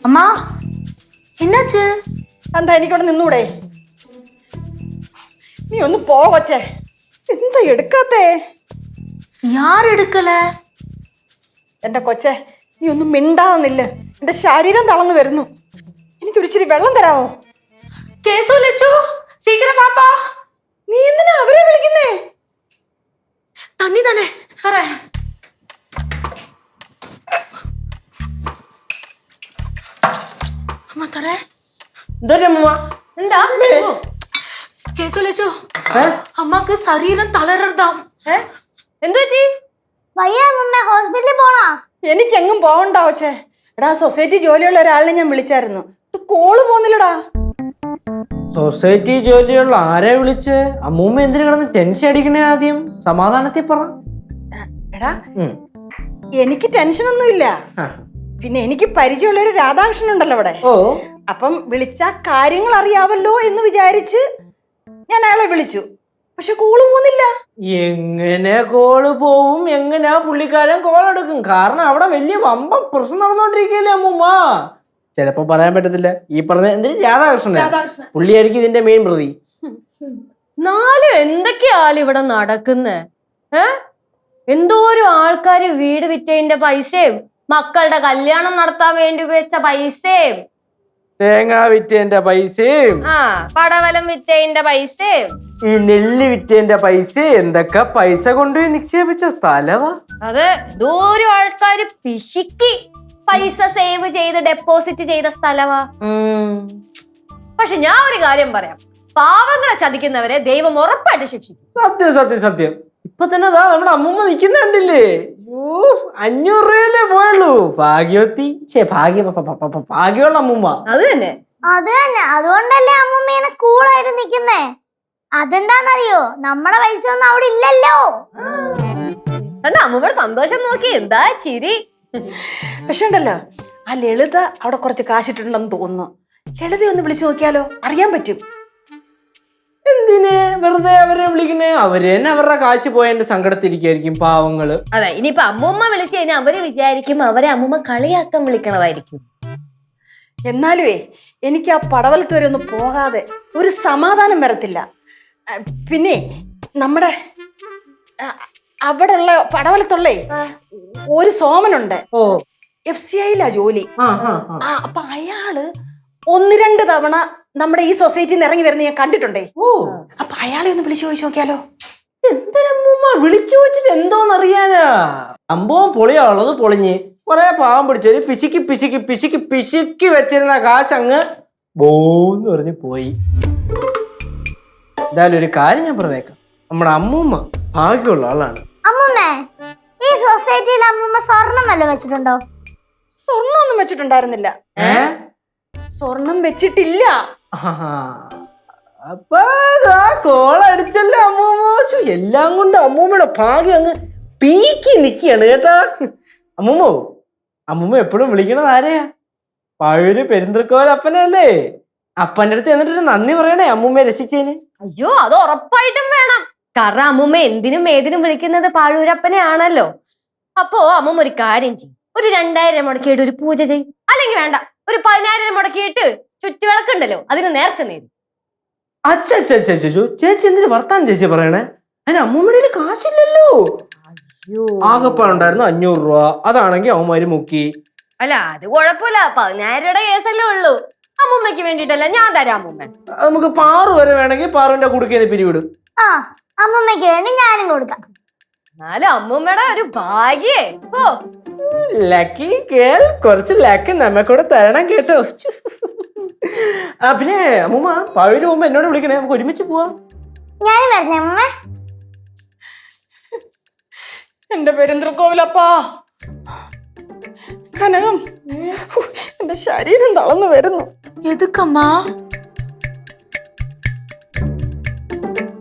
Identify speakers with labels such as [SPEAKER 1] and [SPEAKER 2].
[SPEAKER 1] அம்மா என்னாச்சு? அந்த എനിക്കവിടെ നിന്നൂടെ? നീ ഒന്ന് പോ കൊച്ചേ. എന്താ എടുക്കാത്തേ?
[SPEAKER 2] யார் எடுக்கல?
[SPEAKER 1] എന്റെ കൊച്ചേ, നീ ഒന്നും മിണ്ടാന്നില്ല. എന്റെ ശരീരം തളർന്നു വരുന്നു. എനിക്കൊരിച്ചിരി വെള്ളം തരാമോ?
[SPEAKER 2] കേസു ലച്ചു, സീക്കിരം പാപ്പാ.
[SPEAKER 1] നീ എന്തിനാ അവരെ വിളിക്കുന്നേ?
[SPEAKER 2] തണ്ണി തന്നെ തരേ. അമ്മ തരേ.
[SPEAKER 3] എന്താ
[SPEAKER 2] കേസു ലച്ചു, അമ്മക്ക് ശരീരം തളരുതാം.
[SPEAKER 3] എന്തു പറ്റി? വയ്യ അമ്മ, ഹോസ്പിറ്റലിൽ പോണോ?
[SPEAKER 1] എനിക്കെങ്ങും പോകണ്ട കൊച്ചേ. എടാ, സൊസൈറ്റി ജോലിയുള്ള ഒരാളിനെ ഞാൻ വിളിച്ചായിരുന്നു. കോള് പോന്നില്ലടാ.
[SPEAKER 4] സൊസൈറ്റി ജോലിയുള്ള ആരെ വിളിച്ച്? അമ്മൂമ്മ എന്തിനു കിടന്ന് ടെൻഷൻ അടിക്കണേ? ആദ്യം സമാധാനത്തിൽ പറ.
[SPEAKER 1] എടാ, എനിക്ക് ടെൻഷനൊന്നുമില്ല. പിന്നെ എനിക്ക് പരിചയമുള്ള ഒരു രാധാകൃഷ്ണൻ ഉണ്ടല്ലോ ഇവിടെ. അപ്പം വിളിച്ച കാര്യങ്ങൾ അറിയാവല്ലോ എന്ന് വിചാരിച്ച് ഞാൻ അയാളെ വിളിച്ചു. പക്ഷെ കോള് പോകുന്നില്ല.
[SPEAKER 4] എങ്ങനെ കോള് പോവും? എങ്ങനെയാ പുള്ളിക്കാരൻ കോൾ എടുക്കും? കാരണം അവിടെ വലിയ വമ്പ പ്രശ്നം നടന്നോണ്ടിരിക്കല്ലേ അമ്മൂമ്മ. ചിലപ്പോ പറയാൻ പറ്റത്തില്ല. ഈ പറഞ്ഞ എന്തിന് രാധാകൃഷ്ണൻ പുള്ളിയായിരിക്കും ഇതിന്റെ മെയിൻ പ്രതി.
[SPEAKER 3] നാലും എന്തൊക്കെയാലും ഇവിടെ നടക്കുന്നേ? എന്തോരം ആൾക്കാര് വീട് വിറ്റതിന്റെ പൈസയും മക്കളുടെ കല്യാണം നടത്താൻ വേണ്ടി വെച്ച പൈസയും
[SPEAKER 4] തേങ്ങ വിറ്റേന്റെ പൈസയും
[SPEAKER 3] പടവലം വിറ്റതിന്റെ പൈസയും
[SPEAKER 4] ഈ നെല്ല് വിറ്റേന്റെ പൈസ, എന്തൊക്കെ പൈസ കൊണ്ടുപോയി നിക്ഷേപിച്ച സ്ഥലവാ.
[SPEAKER 3] അത് എന്തോരം ആൾക്കാര് പിശുക്കി പൈസ സേവ് ചെയ്ത് ഡെപ്പോസിറ്റ് ചെയ്ത സ്ഥലവാ. പക്ഷെ ഞാൻ ഒരു കാര്യം പറയാം, പാവങ്ങളെ ചതിക്കുന്നവരെ ദൈവം ഉറപ്പായിട്ട് ശിക്ഷിക്കും.
[SPEAKER 4] സത്യം സത്യം സത്യം. ഇപ്പൊ തന്നെ അതാ നമ്മുടെ അമ്മൂമ്മ നിക്കുന്നുണ്ടില്ലേ. 500 രൂപയല്ലേ പോയുള്ളൂ. ഭാഗ്യവതി, ഭാഗ്യമുള്ള അമ്മൂമ്മ.
[SPEAKER 3] അത് തന്നെ
[SPEAKER 5] അതുകൊണ്ടല്ലേ അമ്മൂമ്മേനെ കൂളായിട്ട് നിക്കുന്നേ. അതെന്താന്നറിയോ? നമ്മുടെ പൈസ ഒന്നും അവിടെ ഇല്ലല്ലോ.
[SPEAKER 3] അമ്മൂമ്മയുടെ സന്തോഷം നോക്കി എന്താ ചിരി.
[SPEAKER 1] പക്ഷെ ഉണ്ടല്ലോ, ആ ലളിത അവിടെ കുറച്ച് കാശിട്ടുണ്ടെന്ന് തോന്നുന്നു. ലളിത ഒന്ന് വിളിച്ചു നോക്കിയാലോ? അറിയാൻ പറ്റും.
[SPEAKER 4] എന്തിന് വെറുതെ അവരെ വിളിക്കണേ? അവര് തന്നെ അവരുടെ കാശ് പോയതിന്റെ സങ്കടത്തിരിക്കും പാവങ്ങള്.
[SPEAKER 3] അതെ, ഇനിയിപ്പൊ അമ്മൂമ്മ വിളിച്ചു കഴിഞ്ഞാൽ അവര് വിചാരിക്കും അവരെ അമ്മൂമ്മ കളിയാക്കാൻ വിളിക്കണതായിരിക്കും.
[SPEAKER 1] എന്നാലുവേ എനിക്ക് ആ പടവലത്ത് വരെ ഒന്നും പോകാതെ ഒരു സമാധാനം വരത്തില്ല. പിന്നെ നമ്മുടെ അവിടെ ഉള്ള പടവലത്തുള്ളേ ഒരു സോമനുണ്ട്. FCIയിലാ ജോലി. അപ്പൊ അയാള് 1-2 തവണ നമ്മുടെ ഈ സൊസൈറ്റിന്ന് ഇറങ്ങി വരുന്ന ഞാൻ കണ്ടിട്ടുണ്ടേ. അപ്പൊ അയാളെ ഒന്ന് വിളിച്ചു ചോദിച്ചു നോക്കിയാലോ?
[SPEAKER 4] എന്തിനമ്മൂമ്മ വിളിച്ചു വെച്ചിട്ട് എന്തോന്നറിയാനാ? സംഭവം പൊളിയുള്ളത് പൊളിഞ്ഞ് കൊറേ പാവം പിടിച്ചൊരു പിശുക്കി പിശുക്കി പിശുക്കി പിശുക്കി വെച്ചിരുന്ന കാശങ്ങ് ബോന്ന് പറഞ്ഞ് പോയി. എന്തായാലും ഒരു കാര്യം ഞാൻ പറഞ്ഞേക്കാം, നമ്മുടെ അമ്മൂമ്മ ഭാഗ്യമുള്ള ആളാണ്.
[SPEAKER 5] അമ്മൂമ്മേ, ഈ സൊസൈറ്റിയിൽ അമ്മൂമ്മ സ്വർണം വല്ല വെച്ചിട്ടുണ്ടോ?
[SPEAKER 1] സ്വർണ്ണം ഒന്നും വെച്ചിട്ടുണ്ടായിരുന്നില്ല. സ്വർണം വെച്ചിട്ടില്ല.
[SPEAKER 4] അപ്പൊ കോളടിച്ചല്ലേ അമ്മൂമ്മ. എല്ലാം കൊണ്ട് അമ്മൂമ്മയുടെ ഭാഗ്യം അങ്ങ് പീക്കി നിക്കാണ് കേട്ടാ. അമ്മൂമ്മ എപ്പോഴും വിളിക്കണത് ആരെയാ? പഴയൊരു പെരുന്തൃക്കോലപ്പനല്ലേ. അപ്പൻ്റെ അടുത്ത് എന്നിട്ടൊരു നന്ദി പറയണേ അമ്മൂമ്മയെ രക്ഷിച്ചേന്.
[SPEAKER 3] അയ്യോ, അത് ഉറപ്പായിട്ടും വേണം. കാരണം അമ്മൂമ്മ എന്തിനും ഏതിനും വിളിക്കുന്നത് പാഴൂരപ്പനെ ആണല്ലോ. അപ്പോ അമ്മൂമ്മ ഒരു കാര്യം ചെയ്യും, ഒരു 2000 മുടക്കിയിട്ട് ഒരു പൂജ ചെയ്യും. അല്ലെങ്കിൽ വേണ്ട, ഒരു 10000 മുടക്കിയിട്ട് ചുറ്റുവിളക്കുണ്ടല്ലോ അതിന് നേർച്ച നേരും.
[SPEAKER 4] ചേച്ചി എന്തിനു വർത്താനം ചേച്ചി പറയണേ? അതിന് അമ്മൂമ്മയുടെ കാശില്ലല്ലോ. ആകെപ്പാടുണ്ടായിരുന്നു 500 രൂപ. അതാണെങ്കിൽ അവന്മാര് മുക്കി.
[SPEAKER 3] അല്ല, അത് കുഴപ്പമില്ല. 10000 രൂപയുടെ കേസല്ലേ ഉള്ളൂ. അമ്മൂമ്മയ്ക്ക് വേണ്ടിട്ടല്ല, ഞാൻ തരാം അമ്മൂമ്മ.
[SPEAKER 4] നമുക്ക് പാറു വരെ വേണമെങ്കിൽ പാറുവിന്റെ കുടുക്കേന്ന് പിരിവിടും.
[SPEAKER 5] അമ്മൂമ്മയ്ക്ക് വേണ്ടി ഞാനും കൊടുക്കാം.
[SPEAKER 3] എന്നാലും അമ്മൂമ്മയുടെ ഒരു ഭാഗ്യേ.
[SPEAKER 4] ലക്കി കേൾ, കുറച്ച് ലക്ക് നമ്മക്കൂടെ തരണം കേട്ടോ. പിന്നെ അമ്മൂമ്മ പഴയൊരു പോകുമ്പോ എന്നോട് വിളിക്കണേ, നമുക്ക് ഒരുമിച്ച് പോവാ.
[SPEAKER 5] ഞാൻ വരുന്നേ അമ്മ.
[SPEAKER 1] എന്റെ പെരുന്തൃക്കോവിലപ്പാ, കനകം, എന്റെ ശരീരം തളർന്നു വരുന്നു.
[SPEAKER 2] எதுக்கம்மா?